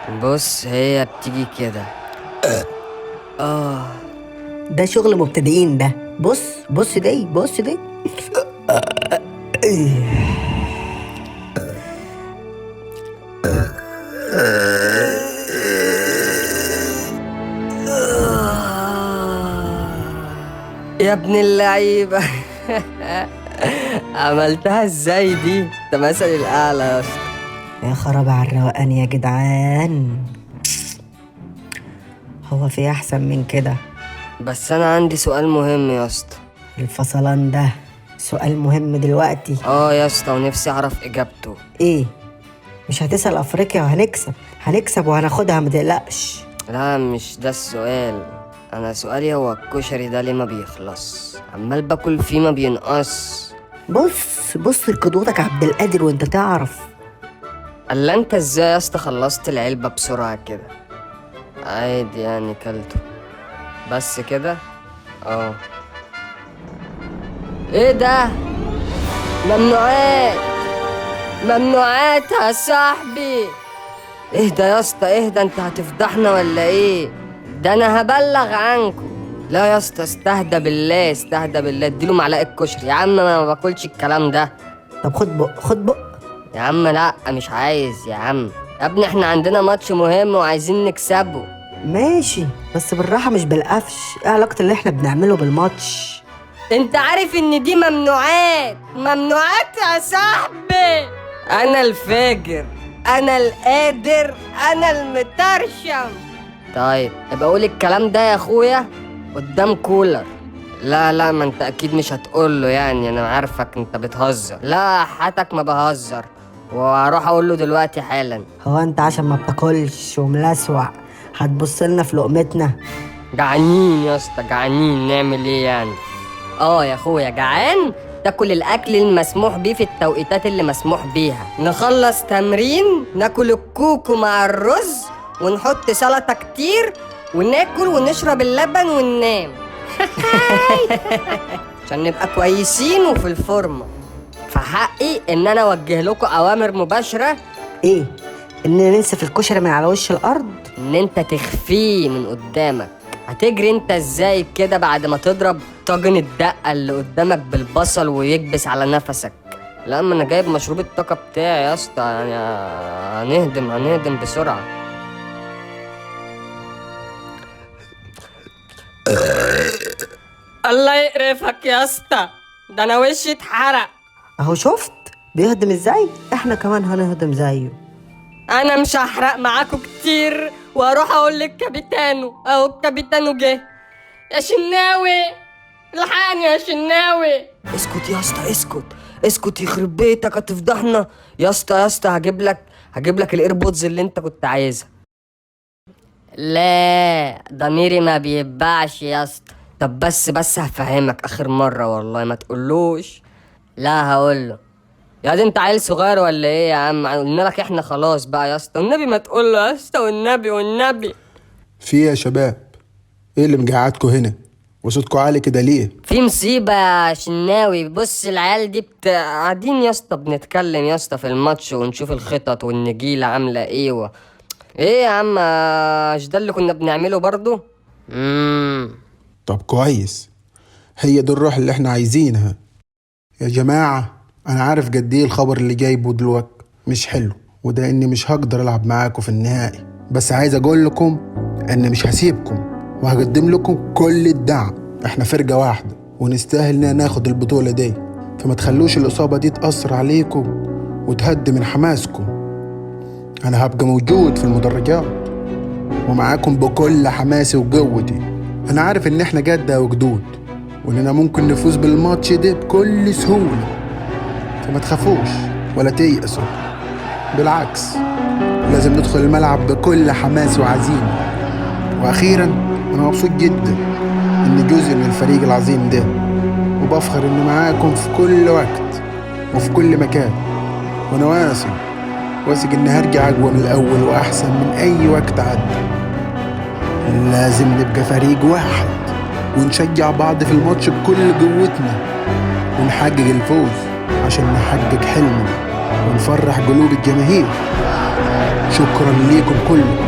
بص هي بتيجي كده. ده شغل مبتدئين ده. بص بص دي. يا ابن اللعيبة. عملتها ازاي دي؟ انت مثل الاعلى يا اسطى. يا خراب على الروقان يا جدعان، هو في احسن من كده؟ بس انا عندي سؤال مهم يا اسطى. الفصلان ده سؤال مهم دلوقتي؟ يا اسطى، ونفسي اعرف اجابته. ايه؟ مش هتسأل افريقيا وهنكسب وهناخدها، متقلقش. لا مش ده السؤال. انا سؤالي هو الكشري ده ليه ما بيخلص؟ عمال باكل فيه ما بينقص. بص لقدوتك عبد القادر وانت تعرف. الا انت ازاي يا اسطى خلصت العلبة بسرعة كده؟ عادي يعني كلته بس كده. ايه ده؟ ممنوعات يا صاحبي. اهدى يا اسطى اهدى، انت هتفضحنا ولا ايه؟ ده انا هبلغ عنكم. لا يا اسطى استهدى بالله اديله معلقه كشري يا عم، انا ما باكلش الكلام ده. طب خد بق يا عم لا مش عايز يا عم. يا ابني احنا عندنا ماتش مهم وعايزين نكسبه. ماشي بس بالراحة مش بالقفش. ايه علاقة اللي احنا بنعمله بالماتش؟ انت عارف ان دي ممنوعات يا صاحبي. انا الفاجر، انا القادر، انا المترشم. طيب ابقى قول الكلام ده يا اخويا قدام كولر. لا ما انت اكيد مش هتقوله، يعني انا عارفك انت بتهزر. لا حياتك ما بهزر، وهروح اقول له دلوقتي حالا. هو انت عشان ما بتاكلش وملسوع هتبص لنا في لقمتنا؟ جعانين يا اسطى جعانين، نعمل ايه يعني؟ يا اخويا جعان، تاكل الاكل المسموح بيه في التوقيتات اللي مسموح بيها. نخلص تمرين ناكل الكوكو مع الرز ونحط سلطة كتير وناكل ونشرب اللبن وننام. عشان نبقى كويسين وفي الفورمة. فحقي ان انا اوجه لكم اوامر مباشرة. ايه؟ اننا ننسف الكشري من على وش الارض؟ ان انت تخفيه من قدامك. هتجري انت ازاي كده بعد ما تضرب طاجن الدقة اللي قدامك بالبصل ويكبس على نفسك؟ لا ما انا جايب مشروب الطاقة بتاعي يا اسطى، يعني هنهدم بسرعة. الله يقرفك يا اسطى، ده انا وشي اتحرق. اهو شفت بيهضم ازاي، احنا كمان هنهضم زيه. انا مش هحرق معاكم كتير واروح اقول للكابيتانو. اهو الكابيتانو جه. يا شناوي الحقني يا شناوي. اسكت يا اسطى اسكت يخرب بيتك هتفضحنا. يا اسطى هجيب لك الايربودز اللي انت كنت عايزها. لا ضميري ما بيتباعش يا اسطى. طب بس هفهمك اخر مره والله ما تقولوش. لا هقوله. يا دي انت عيل صغير ولا ايه يا عم؟ قلنا لك احنا خلاص بقى يا اسطى، والنبي ما تقول له يا اسطى، والنبي. في يا شباب، ايه اللي مجعدكوا هنا وصوتكوا عالي كده ليه؟ في مصيبه يا شناوي. بص العيال دي قاعدين يا اسطى بنتكلم يا اسطى في الماتش ونشوف الخطط والنجيله عامله ايه ايه يا عم؟ مش ده اللي كنا بنعمله برضو؟ طب كويس، هي دي الروح اللي احنا عايزينها يا جماعة. انا عارف قد ايه الخبر اللي جايبه دلوقتي مش حلو، وده اني مش هقدر العب معاكم في النهائي، بس عايز اقول لكم ان مش هسيبكم وهقدم لكم كل الدعم. احنا فرقة واحدة ونستاهل اننا ناخد البطولة دي، فما تخلوش الاصابة دي تأثر عليكم وتهدي من حماسكم. انا هبقى موجود في المدرجات ومعاكم بكل حماسي وقوتي. انا عارف ان احنا جدة وجدود واننا ممكن نفوز بالماتش ده بكل سهولة، فما تخافوش ولا تيأسوا. بالعكس لازم ندخل الملعب بكل حماس وعزيمة. واخيرا انا مبسوط جدا اني جزء من الفريق العظيم ده، وبفخر اني معاكم في كل وقت وفي كل مكان. وانا واثق اني هرجع اقوى من الاول واحسن من اي وقت عدى. لازم نبقى فريق واحد ونشجع بعض في الماتش بكل قوتنا ونحقق الفوز عشان نحقق حلمنا ونفرح قلوب الجماهير. شكرا ليكم كله.